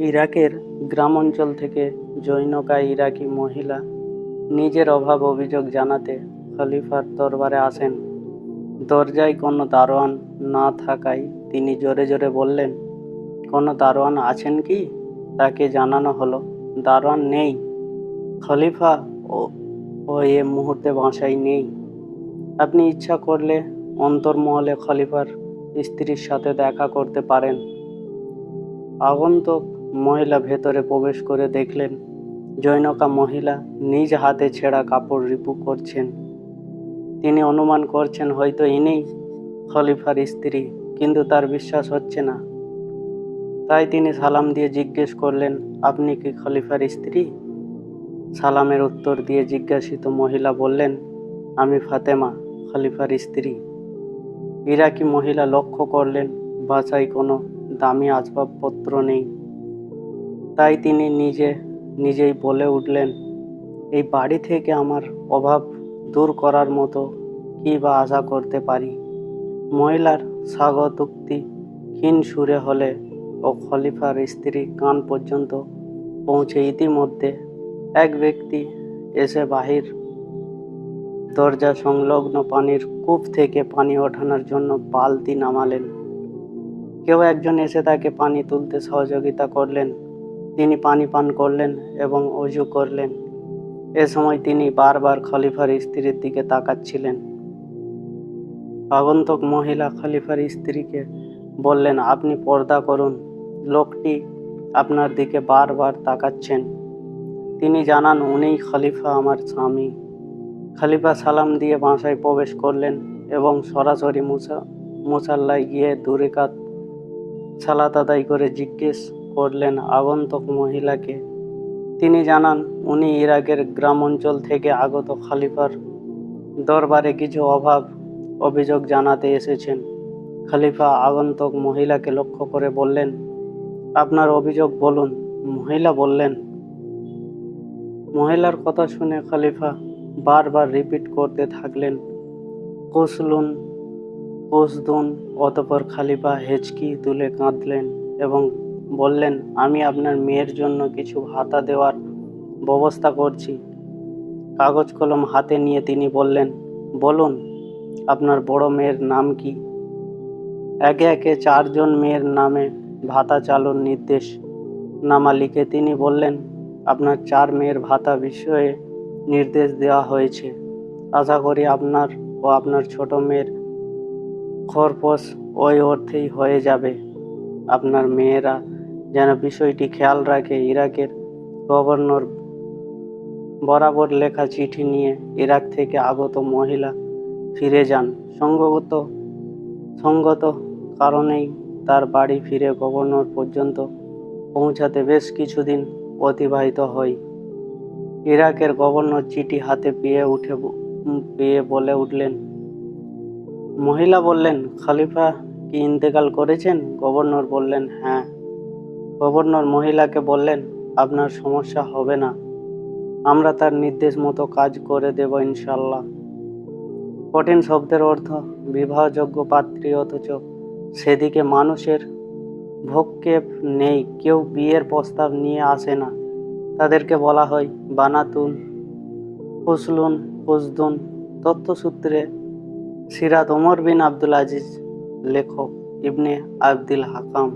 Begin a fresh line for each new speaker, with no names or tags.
ইরাকের গ্রাম অঞ্চল থেকে জনৈকা ইরাকি মহিলা নিজের অভাব অভিযোগ জানাতে খলিফার দরবারে আসেন। দরজায় কোনো দারোয়ান না থাকায় তিনি জোরে জোরে বললেন, কোনো দারোয়ান আছেন কি? তাকে জানানো হলো, দারোয়ান নেই। খলিফা ও ও এ মুহূর্তে বাসায় নেই। আপনি ইচ্ছা করলে অন্তর্মহলে খলিফার স্ত্রীর সাথে দেখা করতে পারেন। আগন্তুক মহিলা ভেতরে প্রবেশ করে দেখলেন জনৈকা মহিলা নিজ হাতে ছেঁড়া কাপড় রিপু করছেন। তিনি অনুমান করছেন হয়তো ইনিই খলিফার স্ত্রী, কিন্তু তার বিশ্বাস হচ্ছে না। তাই তিনি সালাম দিয়ে জিজ্ঞেস করলেন, আপনি কি খলিফার স্ত্রী? সালামের উত্তর দিয়ে জিজ্ঞাসিত মহিলা বললেন, আমি ফাতেমা, খলিফার স্ত্রী। ইরাকি মহিলা লক্ষ্য করলেন বাসায় কোনো দামি আসবাবপত্র নেই। তাই তিনি নিজেই বলে উঠলেন, এই বাড়ি থেকে আমার অভাব দূর করার মতো কী বা আশা করতে পারি। মহিলার স্বাগতোক্তি ক্ষীণ সুরে হলে ও খলিফার স্ত্রী কান পর্যন্ত পৌঁছে ইতিমধ্যে এক ব্যক্তি এসে বাহির দরজা সংলগ্ন পানির কূপ থেকে পানি ওঠানোর জন্য বালতি নামালেন। কেউ একজন এসে তাকে পানি তুলতে সহযোগিতা করলেন। তিনি পানি পান করলেন এবং অজু করলেন। এ সময় তিনি বারবার খলিফার স্ত্রীর দিকে তাকাচ্ছিলেন। আগন্তুক মহিলা খলিফার স্ত্রীকে বললেন, আপনি পর্দা করুন, লোকটি আপনার দিকে বারবার তাকাচ্ছেন। তিনি জানান, উনিই খলিফা, আমার স্বামী। খলিফা সালাম দিয়ে বাসায় প্রবেশ করলেন এবং সরাসরি মুসাল্লায় গিয়ে 2 রাকাত সালাত আদায় করে জিজ্ঞেস করলেন আগন্তুক মহিলাকে। তিনি জানান, উনি ইরাকের গ্রাম অঞ্চল থেকে আগত খলিফার দরবারে কিছু অভিযোগ জানাতে এসেছেন। খলিফা আগন্তুক মহিলাকে লক্ষ্য করে বললেন, আপনার অভিযোগ বলুন। মহিলা বললেন। মহিলার কথা শুনে খলিফা বারবার রিপিট করতে থাকলেন, কুসলুন কুসদুন। অতঃপর খলিফা হেঁচকি তুলে কাঁদলেন এবং বললেন, আমি আপনার মেয়ের জন্য কিছু ভাতা দেওয়ার ব্যবস্থা করছি। কাগজ কলম হাতে নিয়ে তিনি বললেন, বলুন আপনার বড় মেয়ের নাম কি? একে একে 4 জন মেয়ের নামে ভাতা চালুর নির্দেশ নামা লিখে তিনি বললেন, আপনার 4 মেয়ের ভাতা বিষয়ে নির্দেশ দেওয়া হয়েছে। আশা করি আপনার ও আপনার ছোট মেয়ের খরপোশ ওই অর্থেই হয়ে যাবে। আপনার মেয়েরা যেন বিষয়টি খেয়াল রাখে। ইরাকের গভর্নর বরাবর লেখা চিঠি নিয়ে ইরাক থেকে আগত মহিলা ফিরে যান। সঙ্গত কারণেই তার বাড়ি ফিরে গভর্নর পর্যন্ত পৌঁছাতে বেশ কিছুদিন অতিবাহিত হয়। ইরাকের গভর্নর চিঠি হাতে পেয়ে বলে উঠলেন। মহিলা বললেন, খলিফা কি ইন্তেকাল করেছেন? গভর্নর বললেন, হ্যাঁ। গভর্নর মহিলাকে বললেন, আপনার সমস্যা হবে না, আমরা তার নির্দেশ মতো কাজ করে দেব ইনশাল্লাহ। কঠিন শব্দের অর্থ বিবাহযোগ্য পাত্রী, অথচ সেদিকে মানুষের ভ্রুক্ষেপ নেই। কেউ বিয়ের প্রস্তাব নিয়ে আসে না, তাদেরকে বলা হয় বানাতুন, কুসলুন, কুসদুন। তথ্যসূত্রে সিরাত ওমর বিন আব্দুল আজিজ, লেখক ইবনে আব্দুল হাকাম।